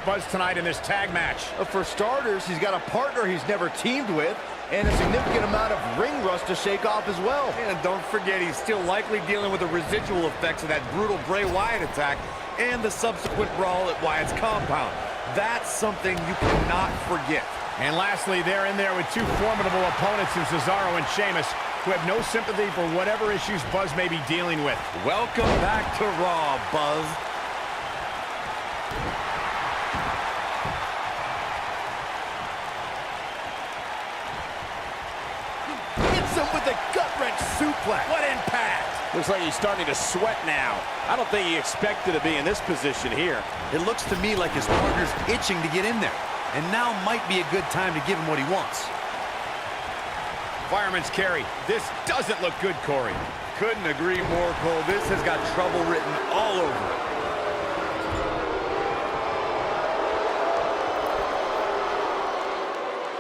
buzz tonight in this tag match? For starters, he's got a partner he's never teamed with, and a significant amount of ring rust to shake off as well. And don't forget, he's still likely dealing with the residual effects of that brutal Bray Wyatt attack and the subsequent brawl at Wyatt's compound. That's something you cannot forget. And lastly, they're in there with two formidable opponents in Cesaro and Sheamus, who have no sympathy for whatever issues Buzz may be dealing with. Welcome back to Raw, Buzz. Hits him with a gut-wrench suplex. What impact! Looks like he's starting to sweat now. I don't think he expected to be in this position here. It looks to me like his partner's itching to get in there. And now might be a good time to give him what he wants. Fireman's carry. This doesn't look good, Corey. Couldn't agree more, Cole. This has got trouble written all over it.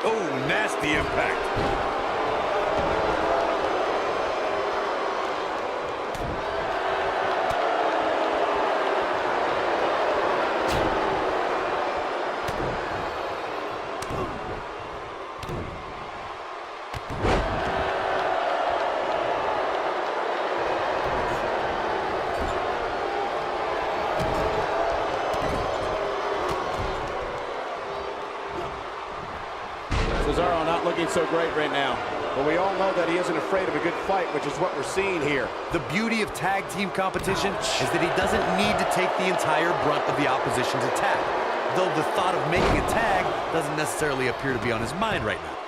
Oh, nasty impact. Cesaro not looking so great right now. But we all know that he isn't afraid of a good fight, which is what we're seeing here. The beauty of tag team competition is that he doesn't need to take the entire brunt of the opposition's attack. Though the thought of making a tag doesn't necessarily appear to be on his mind right now.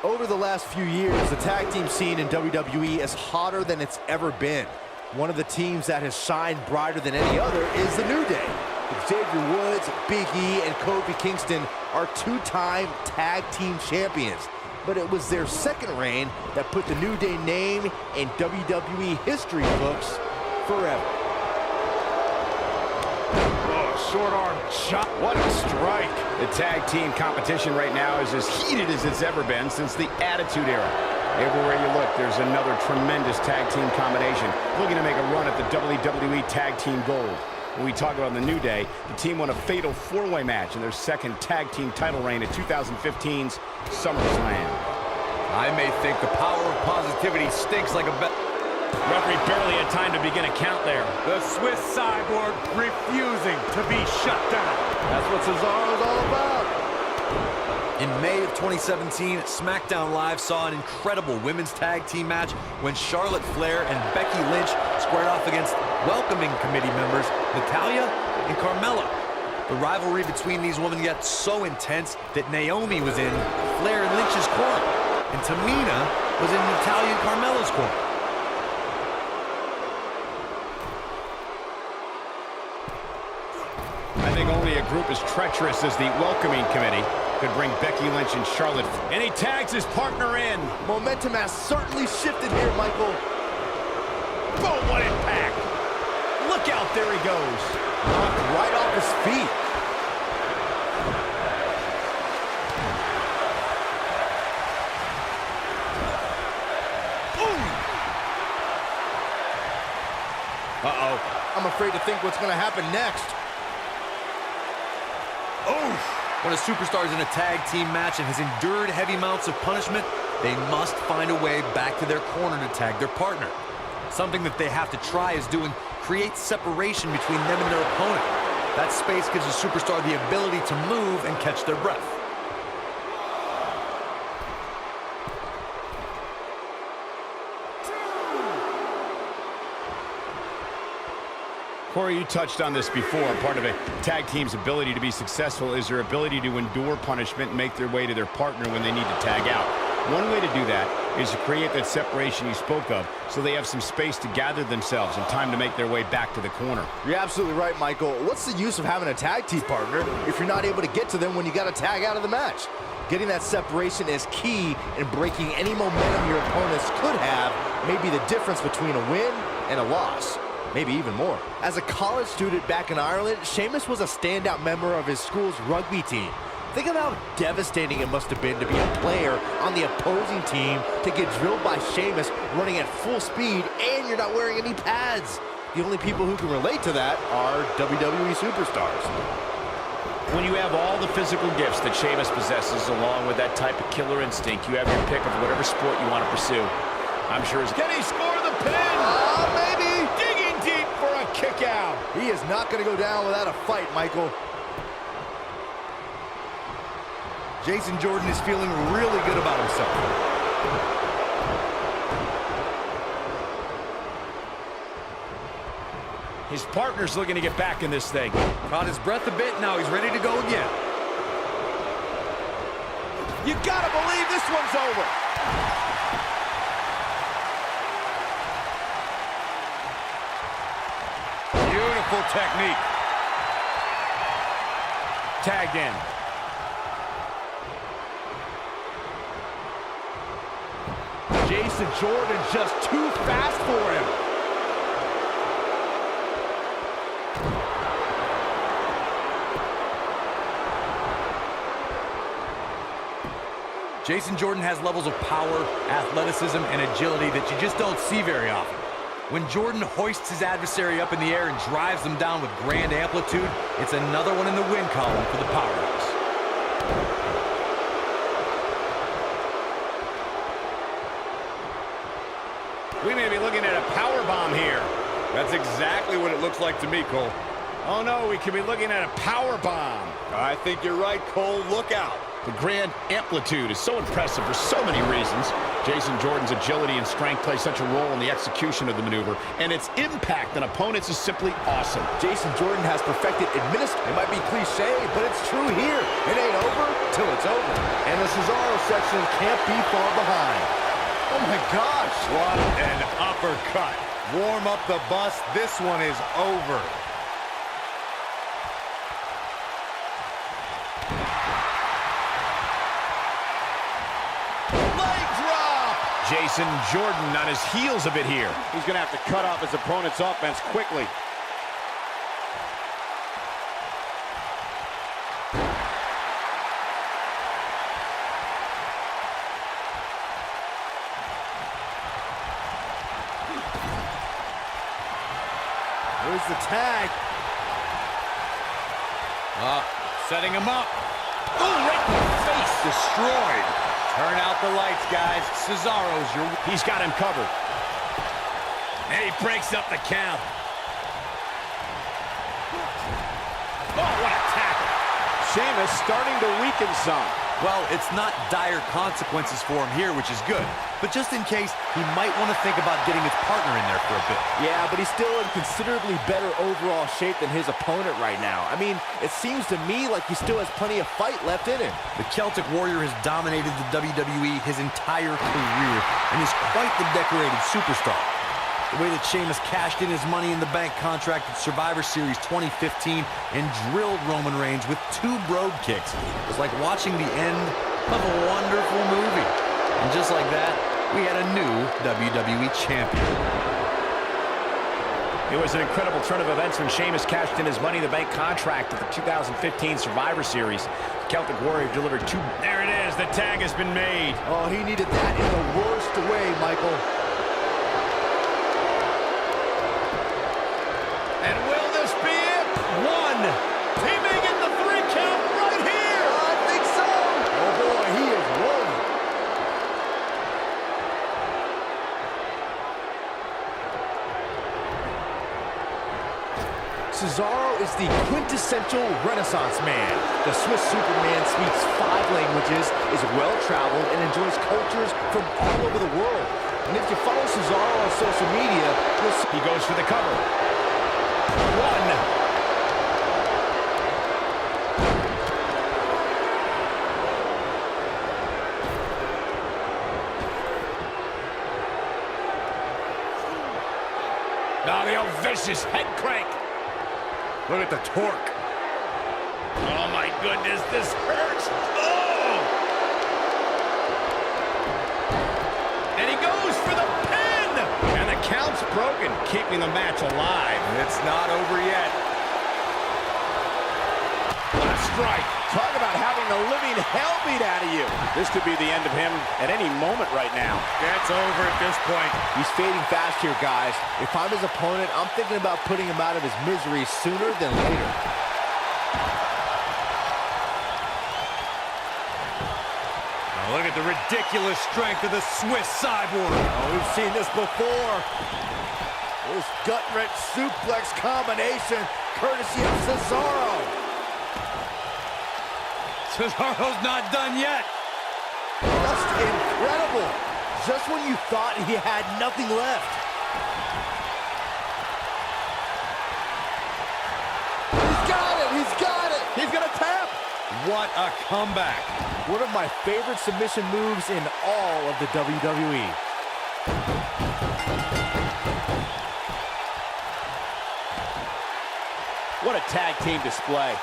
Over the last few years, the tag team scene in WWE is hotter than it's ever been. One of the teams that has shined brighter than any other is the New Day. Xavier Woods, Big E, and Kofi Kingston are two-time tag team champions. But it was their second reign that put the New Day name in WWE history books forever. Oh, short arm chop. What a strike. The tag team competition right now is as heated as it's ever been since the Attitude Era. Everywhere you look, there's another tremendous tag team combination looking to make a run at the WWE Tag Team Gold. When we talk about the New Day, the team won a fatal four-way match in their second tag team title reign at 2015's SummerSlam. I may think the power of positivity stinks like a Referee barely had time to begin a count there. The Swiss Cyborg refusing to be shut down. That's what Cesaro's all about. In May of 2017, SmackDown Live saw an incredible women's tag team match when Charlotte Flair and Becky Lynch squared off against welcoming committee members Natalya and Carmella. The rivalry between these women got so intense that Naomi was in Flair and Lynch's corner, and Tamina was in Natalya and Carmella's corner. I think only a group as treacherous as the welcoming committee could bring Becky Lynch and Charlotte. And he tags his partner in. Momentum has certainly shifted here, Michael. Boom, what impact. Look out, there he goes. Knocked right off his feet. Uh-oh. I'm afraid to think what's going to happen next. When a superstar is in a tag team match and has endured heavy amounts of punishment, they must find a way back to their corner to tag their partner. Something that they have to try is doing create separation between them and their opponent. That space gives a superstar the ability to move and catch their breath. Corey, you touched on this before. Part of a tag team's ability to be successful is their ability to endure punishment and make their way to their partner when they need to tag out. One way to do that is to create that separation you spoke of so they have some space to gather themselves and time to make their way back to the corner. You're absolutely right, Michael. What's the use of having a tag team partner if you're not able to get to them when you got to tag out of the match? Getting that separation is key in breaking any momentum your opponents could have, maybe the difference between a win and a loss. Maybe even more. As a college student back in Ireland, Sheamus was a standout member of his school's rugby team. Think of how devastating it must have been to be a player on the opposing team to get drilled by Sheamus running at full speed and you're not wearing any pads. The only people who can relate to that are WWE superstars. When you have all the physical gifts that Sheamus possesses, along with that type of killer instinct, you have your pick of whatever sport you want to pursue. I'm sure can he score the pin? Maybe. Digging deep for a kick out. He is not going to go down without a fight, Michael. Jason Jordan is feeling really good about himself. His partner's looking to get back in this thing. Caught his breath a bit, now he's ready to go again. You gotta believe this one's over. Beautiful technique. Tagged in. Jason Jordan just too fast for him. Jason Jordan has levels of power, athleticism, and agility that you just don't see very often. When Jordan hoists his adversary up in the air and drives them down with grand amplitude, it's another one in the win column for the powerhouse. We may be looking at a power bomb here. That's exactly what it looks like to me, Cole. Oh no, we could be looking at a power bomb. I think you're right, Cole. Look out. The grand amplitude is so impressive for so many reasons. Jason Jordan's agility and strength play such a role in the execution of the maneuver, and its impact on opponents is simply awesome. Jason Jordan has perfected It might be cliche, but it's true here. It ain't over till it's over. And the Cesaro section can't be far behind. Oh my gosh. What an uppercut. Warm up the bus. This one is over. Jason Jordan on his heels a bit here. He's going to have to cut off his opponent's offense quickly. Here's the tag. Setting him up. Oh, right in the face. Destroyed. Turn out the lights, guys. Cesaro's your... He's got him covered. And he breaks up the count. Oh, what a tackle. Sheamus starting to weaken some. Well, it's not dire consequences for him here, which is good. But just in case, he might want to think about getting his partner in there for a bit. Yeah, but he's still in considerably better overall shape than his opponent right now. I mean, it seems to me like he still has plenty of fight left in him. The Celtic Warrior has dominated the WWE his entire career and is quite the decorated superstar. The way that Sheamus cashed in his Money in the Bank contract at Survivor Series 2015 and drilled Roman Reigns with 2 brogue kicks was like watching the end of a wonderful movie. And just like that, we had a new WWE champion. It was an incredible turn of events when Sheamus cashed in his Money in the Bank contract at the 2015 Survivor Series. The Celtic Warrior delivered 2. There it is. The tag has been made. Oh, he needed that in the worst way, Michael. And will this be it? 1. He may get the 3 count right here. I think so. Oh boy, he is rolling. Cesaro is the quintessential Renaissance man. The Swiss Superman speaks 5 languages, is well-traveled, and enjoys cultures from all over the world. And if you follow Cesaro on social media, you'll see He goes for the cover. 1. Now the old vicious head crank. Look at the torque. Oh my goodness, this hurts. Oh! And he goes for the pin. And the count's broken, keeping the match alive. It's not over yet. What a strike. Talk about having the living hell beat out of you. This could be the end of him at any moment right now. It's over at this point. He's fading fast here, guys. If I'm his opponent, I'm thinking about putting him out of his misery sooner than later. Oh, look at the ridiculous strength of the Swiss cyborg. Oh, we've seen this before. This gut-wrench suplex combination, courtesy of Cesaro. Cesaro's not done yet. Just incredible. Just when you thought he had nothing left. He's got it. He's got it. He's going to tap. What a comeback. One of my favorite submission moves in all of the WWE. What a tag team display.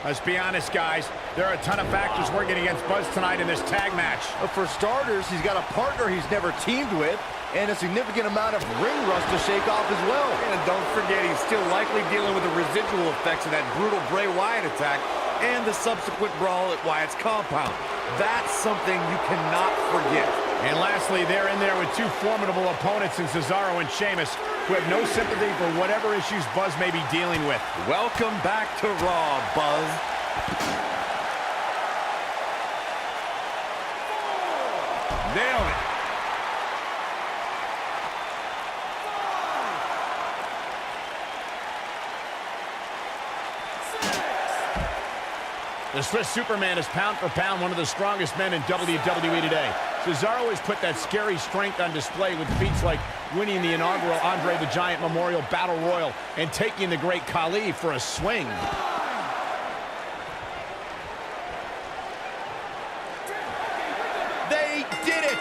Let's be honest, guys. There are a ton of factors working against Buzz tonight in this tag match. For starters, he's got a partner he's never teamed with, and a significant amount of ring rust to shake off as well. And don't forget, he's still likely dealing with the residual effects of that brutal Bray Wyatt attack and the subsequent brawl at Wyatt's compound. That's something you cannot forget. And lastly, they're in there with two formidable opponents in Cesaro and Sheamus, who have no sympathy for whatever issues Buzz may be dealing with. Welcome back to Raw, Buzz. Nailed it. The Swiss Superman is pound for pound one of the strongest men in WWE today. Cesaro has put that scary strength on display with feats like winning the inaugural Andre the Giant Memorial Battle Royal and taking the Great Khali for a swing. They did it!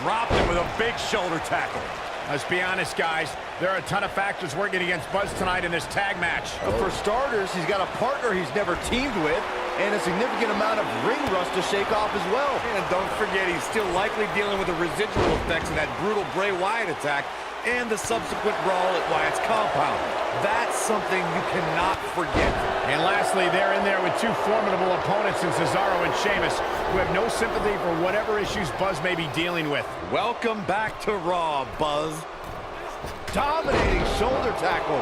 Dropped him with a big shoulder tackle. Let's be honest, guys. There are a ton of factors working against Buzz tonight in this tag match. For starters, he's got a partner he's never teamed with, and a significant amount of ring rust to shake off as well. And don't forget, he's still likely dealing with the residual effects of that brutal Bray Wyatt attack and the subsequent brawl at Wyatt's compound. That's something you cannot forget. And lastly, they're in there with two formidable opponents in Cesaro and Sheamus, who have no sympathy for whatever issues Buzz may be dealing with. Welcome back to Raw, Buzz. Dominating shoulder tackle.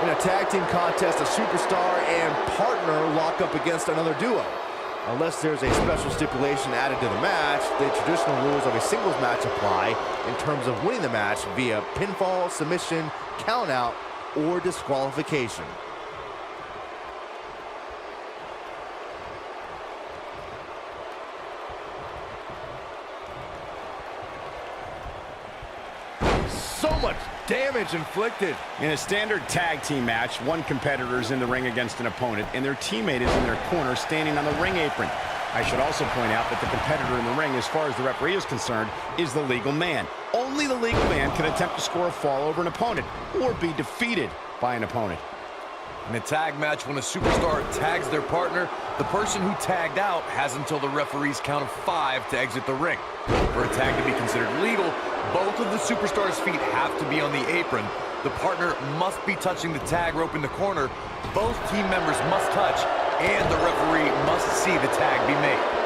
In a tag team contest, a superstar and partner lock up against another duo. Unless there's a special stipulation added to the match, the traditional rules of a singles match apply in terms of winning the match via pinfall, submission, countout, or disqualification. So much damage inflicted. In a standard tag team match, one competitor is in the ring against an opponent, and their teammate is in their corner standing on the ring apron. I should also point out that the competitor in the ring, as far as the referee is concerned, is the legal man. Only the legal man can attempt to score a fall over an opponent or be defeated by an opponent. In a tag match, when a superstar tags their partner, the person who tagged out has until the referee's count of 5 to exit the ring. For a tag to be considered legal, both of the superstars' feet have to be on the apron, The partner must be touching the tag rope in the corner. Both team members must touch, and the referee must see the tag be made.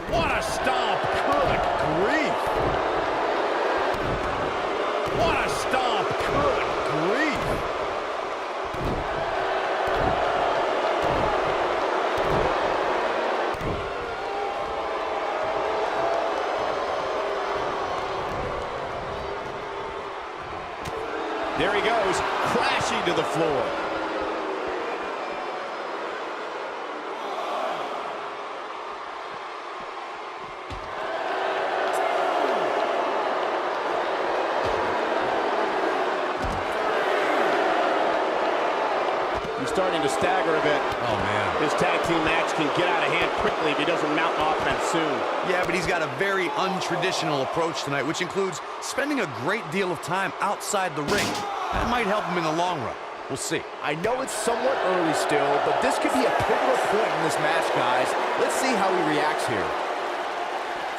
What a stomp! Good grief! What a stomp! Good grief! There he goes, crashing to the floor. He's starting to stagger a bit. Oh, man. This tag team match can get out of hand quickly if he doesn't mount offense soon. Yeah, but he's got a very untraditional approach tonight, which includes spending a great deal of time outside the ring. That might help him in the long run. We'll see. I know it's somewhat early still, but this could be a pivotal point in this match, guys. Let's see how he reacts here.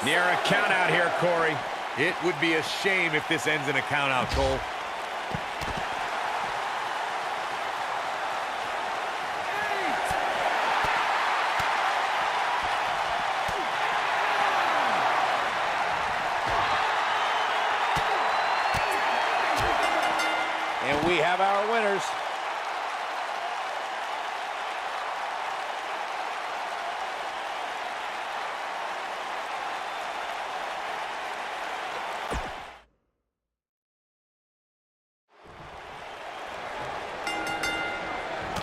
Near a count out here, Corey. It would be a shame if this ends in a count out, Cole. And we have our winners.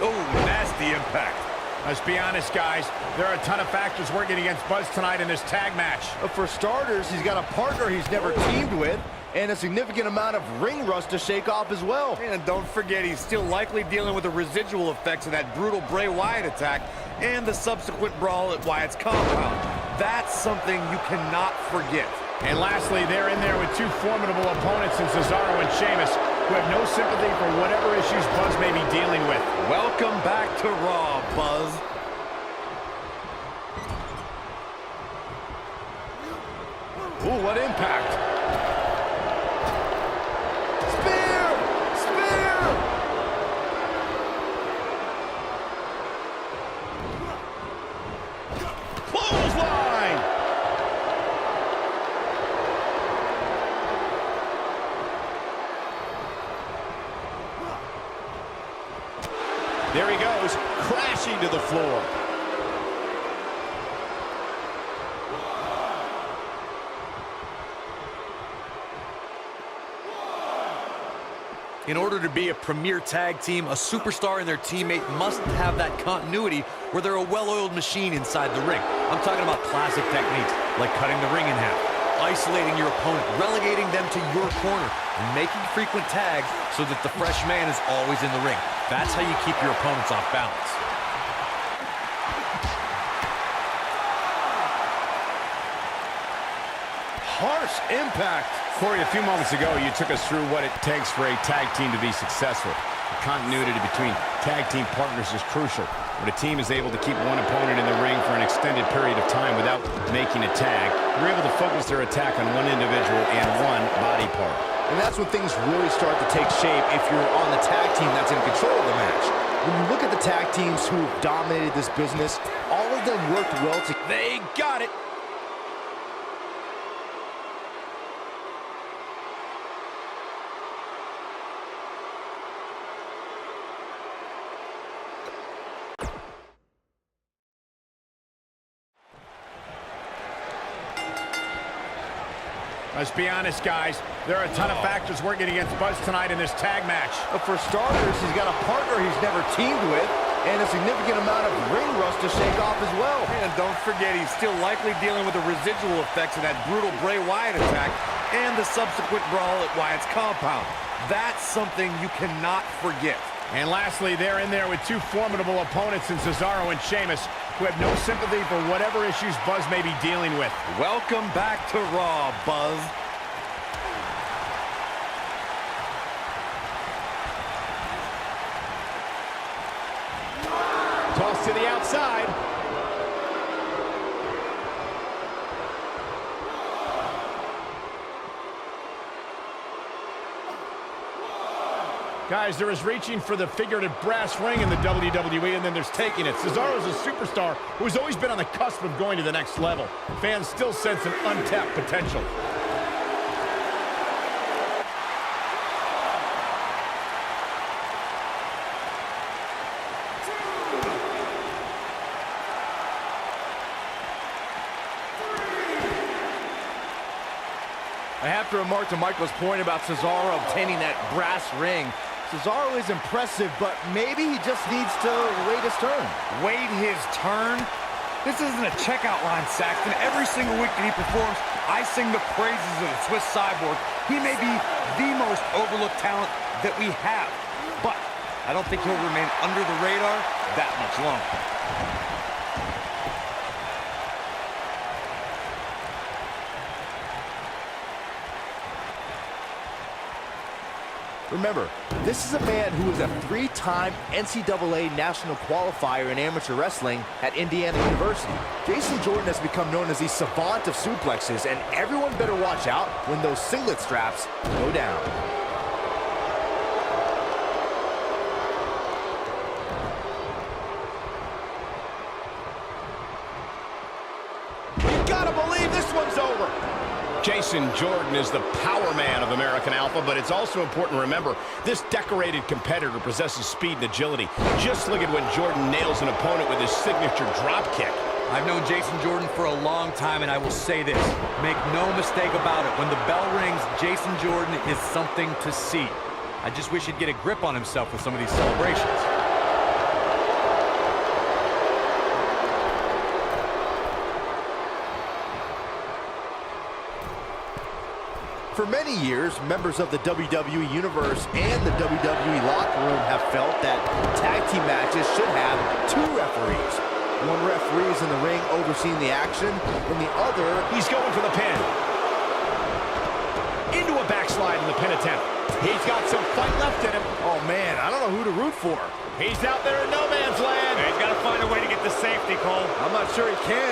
Oh, nasty impact. Let's be honest, guys. There are a ton of factors working against Buzz tonight in this tag match. For starters, he's got a partner he's never teamed with, and a significant amount of ring rust to shake off as well. And don't forget, he's still likely dealing with the residual effects of that brutal Bray Wyatt attack and the subsequent brawl at Wyatt's compound. That's something you cannot forget. And lastly, they're in there with two formidable opponents in Cesaro and Sheamus, who have no sympathy for whatever issues Buzz may be dealing with. Welcome back to Raw, Buzz. Ooh, what impact! Spear! Spear! Clothesline! There he goes, crashing to the floor. In order to be a premier tag team, a superstar and their teammate must have that continuity where they're a well-oiled machine inside the ring. I'm talking about classic techniques, like cutting the ring in half, isolating your opponent, relegating them to your corner, and making frequent tags so that the fresh man is always in the ring. That's how you keep your opponents off balance. Harsh impact. Corey, a few moments ago, you took us through what it takes for a tag team to be successful. The continuity between tag team partners is crucial. When a team is able to keep one opponent in the ring for an extended period of time without making a tag, they're able to focus their attack on one individual and one body part. And that's when things really start to take shape if you're on the tag team that's in control of the match. When you look at the tag teams who have dominated this business, all of them worked well together. They got it. Let's be honest, guys. There are a ton of factors working against Buzz tonight in this tag match. For starters, he's got a partner he's never teamed with, and a significant amount of ring rust to shake off as well. And don't forget, he's still likely dealing with the residual effects of that brutal Bray Wyatt attack and the subsequent brawl at Wyatt's compound. That's something you cannot forget. And lastly, they're in there with two formidable opponents in Cesaro and Sheamus, who have no sympathy for whatever issues Buzz may be dealing with. Welcome back to Raw, Buzz. Toss to the outside. Guys, there is reaching for the figurative brass ring in the WWE, and then there's taking it. Cesaro's a superstar who's always been on the cusp of going to the next level. Fans still sense an untapped potential. I have to remark to Michael's point about Cesaro obtaining that brass ring. Cesaro is impressive, but maybe he just needs to wait his turn. Wait his turn? This isn't a checkout line, Saxton. Every single week that he performs, I sing the praises of the Swiss Cyborg. He may be the most overlooked talent that we have, but I don't think he'll remain under the radar that much longer. Remember, this is a man who is a three-time NCAA national qualifier in amateur wrestling at Indiana University. Jason Jordan has become known as the savant of suplexes, and everyone better watch out when those singlet straps go down. You gotta believe this one's over. Jason Jordan is the power man of American Alpha, but it's also important to remember this decorated competitor possesses speed and agility. Just look at when Jordan nails an opponent with his signature drop kick. I've known Jason Jordan for a long time, and I will say this. Make no mistake about it. When the bell rings, Jason Jordan is something to see. I just wish he'd get a grip on himself with some of these celebrations. For many years, members of the WWE Universe and the WWE locker room have felt that tag team matches should have two referees. One referee is in the ring overseeing the action, and the other... He's going for the pin. Into a backslide in the pin attempt. He's got some fight left in him. Oh man, I don't know who to root for. He's out there in no man's land. He's got to find a way to get to safety, Cole. I'm not sure he can.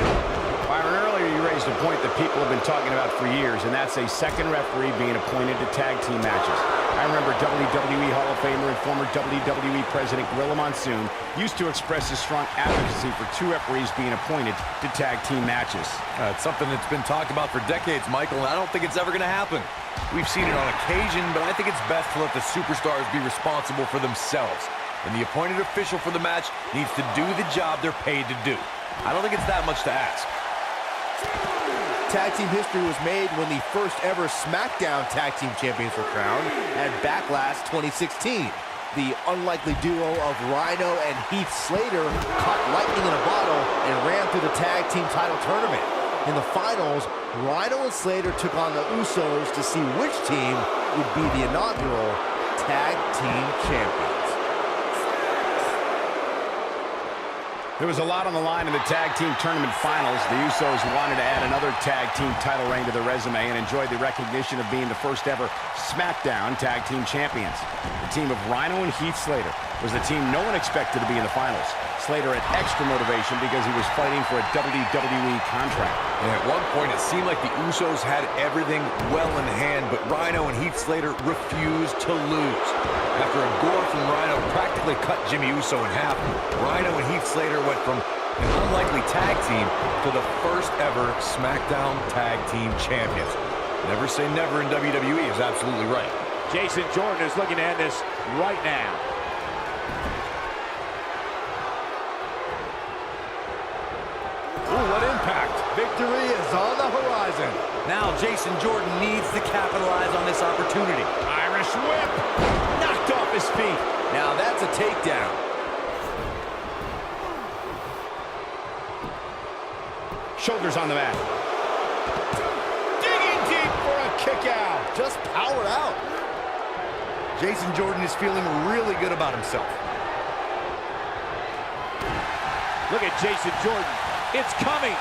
Byron, earlier you raised a point that people have been talking about for years, and that's a second referee being appointed to tag team matches. I remember WWE Hall of Famer and former WWE President Gorilla Monsoon used to express his strong advocacy for two referees being appointed to tag team matches. It's something that's been talked about for decades, Michael, and I don't think it's ever going to happen. We've seen it on occasion, but I think it's best to let the superstars be responsible for themselves. And the appointed official for the match needs to do the job they're paid to do. I don't think it's that much to ask. Tag team history was made when the first ever SmackDown Tag Team Champions were crowned at Backlash 2016. The unlikely duo of Rhino and Heath Slater caught lightning in a bottle and ran through the tag team title tournament. In the finals, Rhino and Slater took on the Usos to see which team would be the inaugural Tag Team Champions. There was a lot on the line in the tag team tournament finals. The Usos wanted to add another tag team title reign to their resume and enjoyed the recognition of being the first ever SmackDown Tag Team Champions. The team of Rhino and Heath Slater was the team no one expected to be in the finals. Slater had extra motivation because he was fighting for a WWE contract. And at one point, it seemed like the Usos had everything well in hand, but Rhino and Heath Slater refused to lose. After a gore from Rhino practically cut Jimmy Uso in half, Rhino and Heath Slater went from an unlikely tag team to the first ever SmackDown Tag Team Champions. Never say never in WWE is absolutely right. Jason Jordan is looking to end this right now. Ooh, what impact. Victory is on the horizon. Now Jason Jordan needs to capitalize on this opportunity. Irish whip. Knocked off his feet. Now that's a takedown. Shoulders on the mat. Digging deep for a kick out. Just powered out. Jason Jordan is feeling really good about himself. Look at Jason Jordan. It's coming.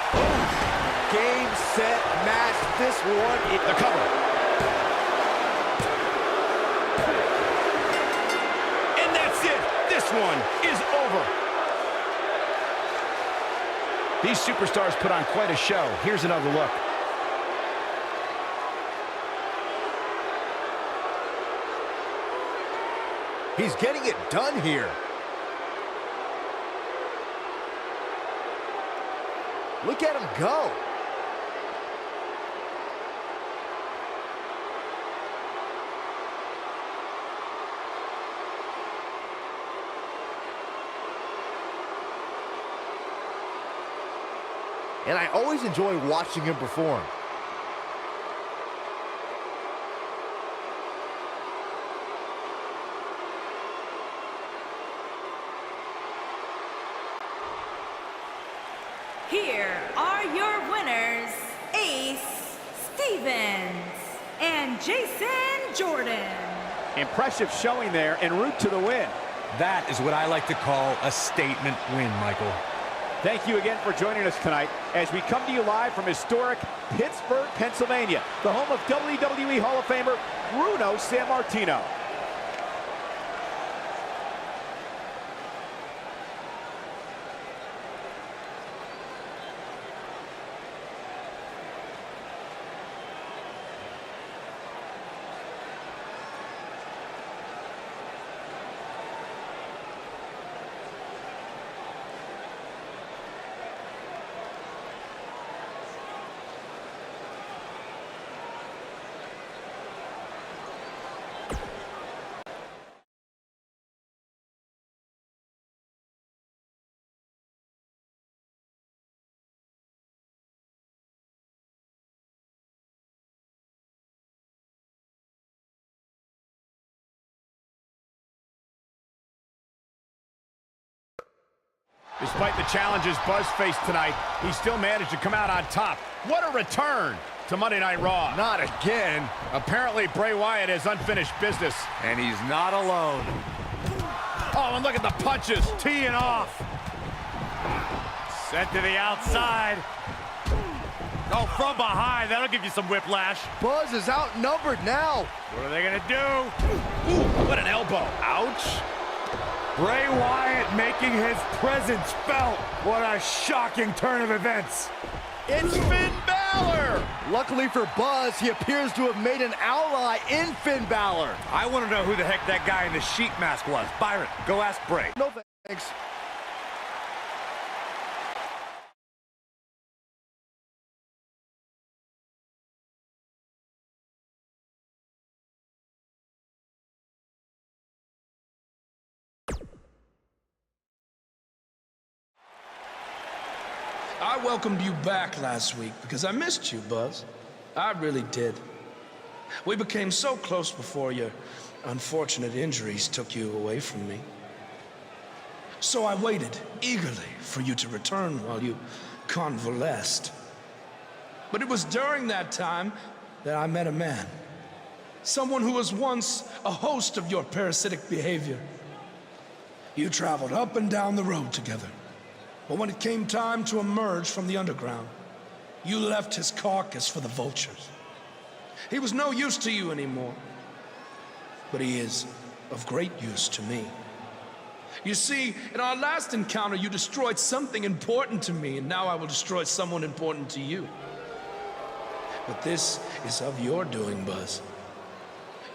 Game, set, match. This one. The cover. And that's it. This one is over. These superstars put on quite a show. Here's another look. He's getting it done here. Look at him go. And I always enjoy watching him perform. Here are your winners, Ace Stevens and Jason Jordan. Impressive showing there en route to the win. That is what I like to call a statement win, Michael. Thank you again for joining us tonight as we come to you live from historic Pittsburgh, Pennsylvania, the home of WWE Hall of Famer Bruno Sammartino. Despite the challenges Buzz faced tonight, he still managed to come out on top. What a return to Monday Night Raw. Not again. Apparently, Bray Wyatt has unfinished business. And he's not alone. Oh, and look at the punches. Teeing off. Sent to the outside. Oh, from behind. That'll give you some whiplash. Buzz is outnumbered now. What are they going to do? Ooh, what an elbow. Ouch. Bray Wyatt making his presence felt. What a shocking turn of events. It's Finn Balor. Luckily for Buzz, he appears to have made an ally in Finn Balor. I want to know who the heck that guy in the sheep mask was. Byron, go ask Bray. No thanks. I welcomed you back last week because I missed you, Buzz. I really did. We became so close before your unfortunate injuries took you away from me. So I waited eagerly for you to return while you convalesced. But it was during that time that I met a man. Someone who was once a host of your parasitic behavior. You traveled up and down the road together. But when it came time to emerge from the underground, you left his carcass for the vultures. He was no use to you anymore, but he is of great use to me. You see, in our last encounter, you destroyed something important to me, and now I will destroy someone important to you. But this is of your doing, Buzz.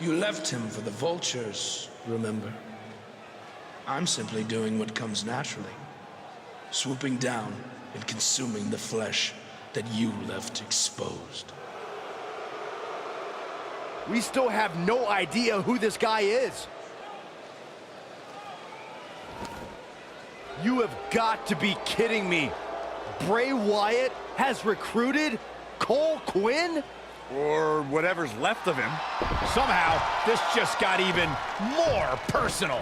You left him for the vultures, remember? I'm simply doing what comes naturally. Swooping down and consuming the flesh that you left exposed. We still have no idea who this guy is. You have got to be kidding me. Bray Wyatt has recruited Cole Quinn? Or whatever's left of him. Somehow, this just got even more personal.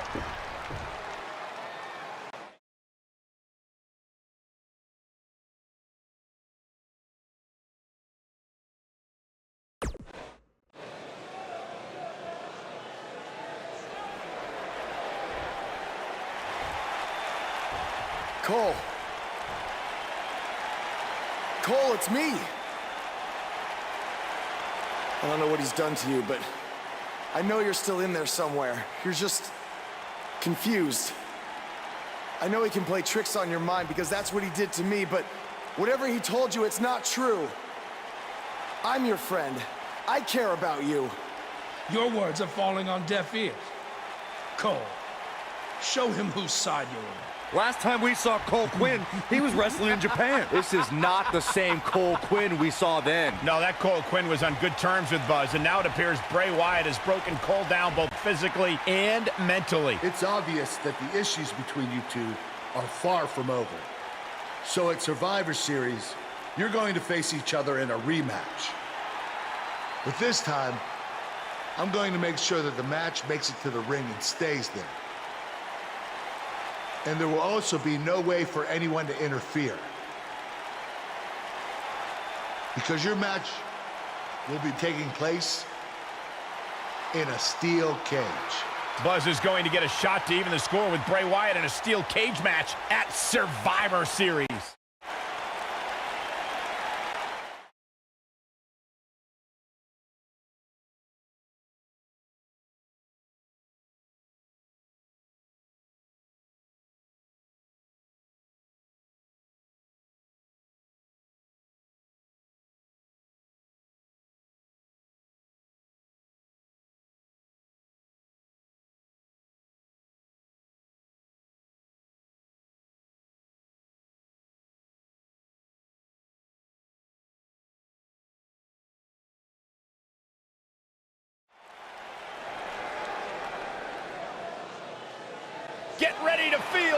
Cole. Cole, it's me. I don't know what he's done to you, but I know you're still in there somewhere. You're just confused. I know he can play tricks on your mind because that's what he did to me, but whatever he told you, it's not true. I'm your friend. I care about you. Your words are falling on deaf ears. Cole, show him whose side you're on. Last time we saw Cole Quinn, he was wrestling in Japan. This is not the same Cole Quinn we saw then. No, that Cole Quinn was on good terms with Buzz, and now it appears Bray Wyatt has broken Cole down both physically and mentally. It's obvious that the issues between you two are far from over. So at Survivor Series, you're going to face each other in a rematch. But this time, I'm going to make sure that the match makes it to the ring and stays there. And there will also be no way for anyone to interfere. Because your match will be taking place in a steel cage. Buzz is going to get a shot to even the score with Bray Wyatt in a steel cage match at Survivor Series. Get ready to feel